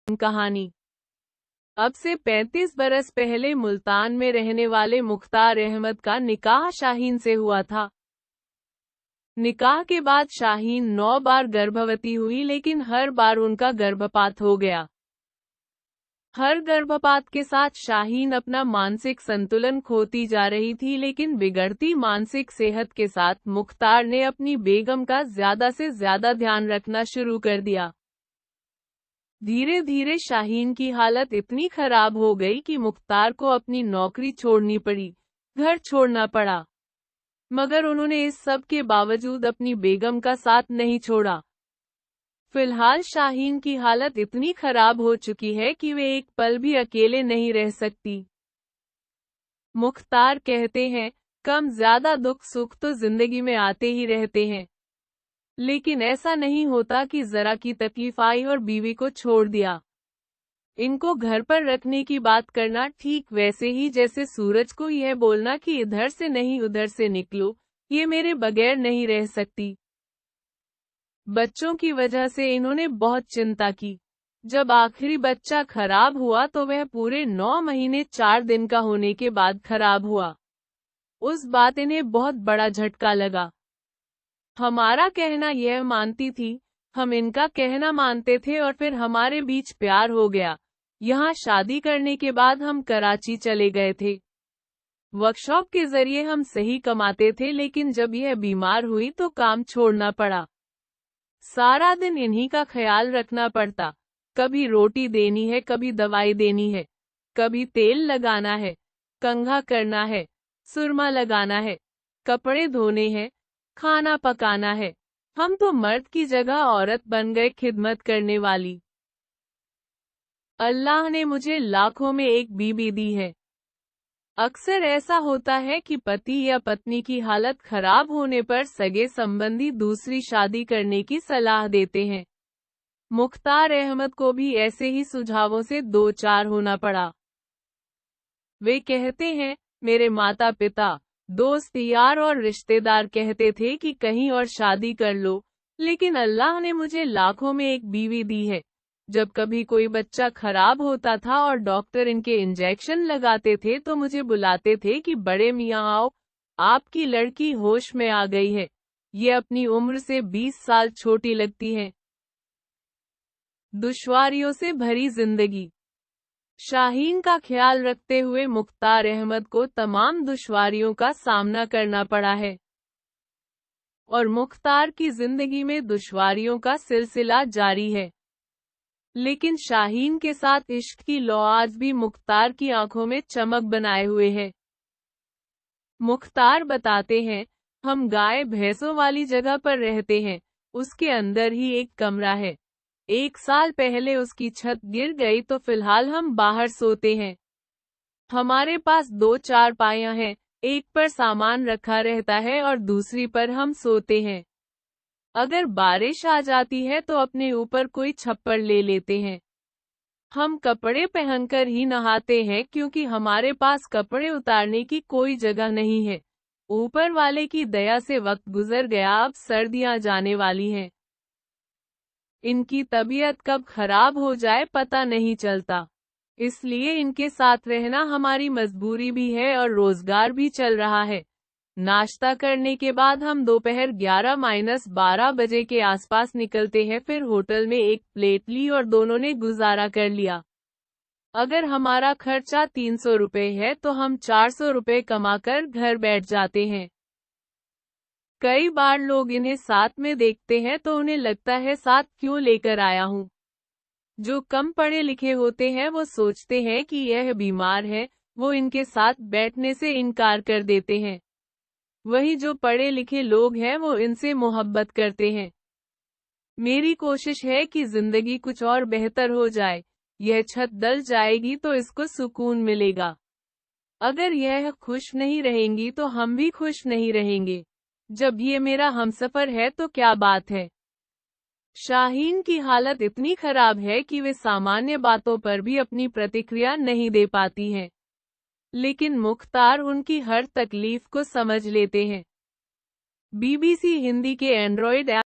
कहानी। अब से 35 बरस पहले मुल्तान में रहने वाले मुख्तार अहमद का निकाह शाहीन से हुआ था। निकाह के बाद शाहीन 9 बार गर्भवती हुई, लेकिन हर बार उनका गर्भपात हो गया। हर गर्भपात के साथ शाहीन अपना मानसिक संतुलन खोती जा रही थी, लेकिन बिगड़ती मानसिक सेहत के साथ मुख्तार ने अपनी बेगम का ज्यादा से ज्यादा ध्यान रखना शुरू कर दिया। धीरे धीरे शाहीन की हालत इतनी खराब हो गई कि मुख्तार को अपनी नौकरी छोड़नी पड़ी, घर छोड़ना पड़ा। मगर उन्होंने इस सब के बावजूद अपनी बेगम का साथ नहीं छोड़ा। फिलहाल शाहीन की हालत इतनी खराब हो चुकी है कि वे एक पल भी अकेले नहीं रह सकती। मुख्तार कहते हैं, कम ज्यादा दुख सुख तो जिंदगी में आते ही रहते हैं, लेकिन ऐसा नहीं होता कि जरा की तकलीफ आई और बीवी को छोड़ दिया। इनको घर पर रखने की बात करना ठीक वैसे ही जैसे सूरज को यह बोलना कि इधर से नहीं उधर से निकलो, ये मेरे बगैर नहीं रह सकती। बच्चों की वजह से इन्होंने बहुत चिंता की। जब आखिरी बच्चा खराब हुआ तो वह पूरे 9 महीने 4 दिन का होने के बाद खराब हुआ। उस बात इन्हें बहुत बड़ा झटका लगा। हमारा कहना यह मानती थी, हम इनका कहना मानते थे और फिर हमारे बीच प्यार हो गया। यहाँ शादी करने के बाद हम कराची चले गए थे। वर्कशॉप के जरिए हम सही कमाते थे, लेकिन जब यह बीमार हुई तो काम छोड़ना पड़ा। सारा दिन इन्हीं का ख्याल रखना पड़ता। कभी रोटी देनी है, कभी दवाई देनी है, कभी तेल लगाना है, कंघा करना है, सुरमा लगाना है, कपड़े धोने हैं, खाना पकाना है। हम तो मर्द की जगह औरत बन गए, खिदमत करने वाली। अल्लाह ने मुझे लाखों में एक बीवी दी है। अक्सर ऐसा होता है कि पति या पत्नी की हालत खराब होने पर सगे संबंधी दूसरी शादी करने की सलाह देते हैं। मुख्तार अहमद को भी ऐसे ही सुझावों से दो चार होना पड़ा। वे कहते हैं, मेरे माता पिता, दोस्त, यार और रिश्तेदार कहते थे कि कहीं और शादी कर लो, लेकिन अल्लाह ने मुझे लाखों में एक बीवी दी है। जब कभी कोई बच्चा खराब होता था और डॉक्टर इनके इंजेक्शन लगाते थे तो मुझे बुलाते थे कि बड़े मियाँ आओ, आपकी लड़की होश में आ गई है। ये अपनी उम्र से 20 साल छोटी लगती है। दुश्वारियों से भरी जिंदगी। शाहीन का ख्याल रखते हुए मुख्तार अहमद को तमाम दुश्वारियों का सामना करना पड़ा है, और मुख्तार की जिंदगी में दुश्वारियों का सिलसिला जारी है। लेकिन शाहीन के साथ इश्क की लौ आज भी मुख्तार की आंखों में चमक बनाए हुए है। मुख्तार बताते हैं, हम गाय भैंसों वाली जगह पर रहते हैं, उसके अंदर ही एक कमरा है। 1 साल पहले उसकी छत गिर गई तो फिलहाल हम बाहर सोते हैं। हमारे पास 2 चारपाइयां हैं, एक पर सामान रखा रहता है और दूसरी पर हम सोते हैं। अगर बारिश आ जाती है तो अपने ऊपर कोई छप्पर ले लेते हैं। हम कपड़े पहनकर ही नहाते हैं क्योंकि हमारे पास कपड़े उतारने की कोई जगह नहीं है। ऊपर वाले की दया से वक्त गुजर गया, अब सर्दियां जाने वाली हैं। इनकी तबीयत कब खराब हो जाए पता नहीं चलता, इसलिए इनके साथ रहना हमारी मजबूरी भी है और रोजगार भी चल रहा है। नाश्ता करने के बाद हम दोपहर 11-12 बजे के आसपास निकलते हैं, फिर होटल में एक प्लेट ली और दोनों ने गुजारा कर लिया। अगर हमारा खर्चा 300 रुपए है तो हम 400 रुपए कमाकर घर बैठ जाते हैं। कई बार लोग इन्हें साथ में देखते हैं तो उन्हें लगता है साथ क्यों लेकर आया हूँ। जो कम पढ़े लिखे होते हैं वो सोचते हैं कि यह बीमार है, वो इनके साथ बैठने से इनकार कर देते हैं। वही जो पढ़े लिखे लोग हैं वो इनसे मोहब्बत करते हैं। मेरी कोशिश है कि जिंदगी कुछ और बेहतर हो जाए। यह छत डल जाएगी तो इसको सुकून मिलेगा। अगर यह खुश नहीं रहेंगी तो हम भी खुश नहीं रहेंगे। जब ये मेरा हमसफर है तो क्या बात है। शाहीन की हालत इतनी खराब है कि वे सामान्य बातों पर भी अपनी प्रतिक्रिया नहीं दे पाती हैं, लेकिन मुख्तार उनकी हर तकलीफ को समझ लेते हैं। BBC हिंदी के एंड्रॉयड ऐप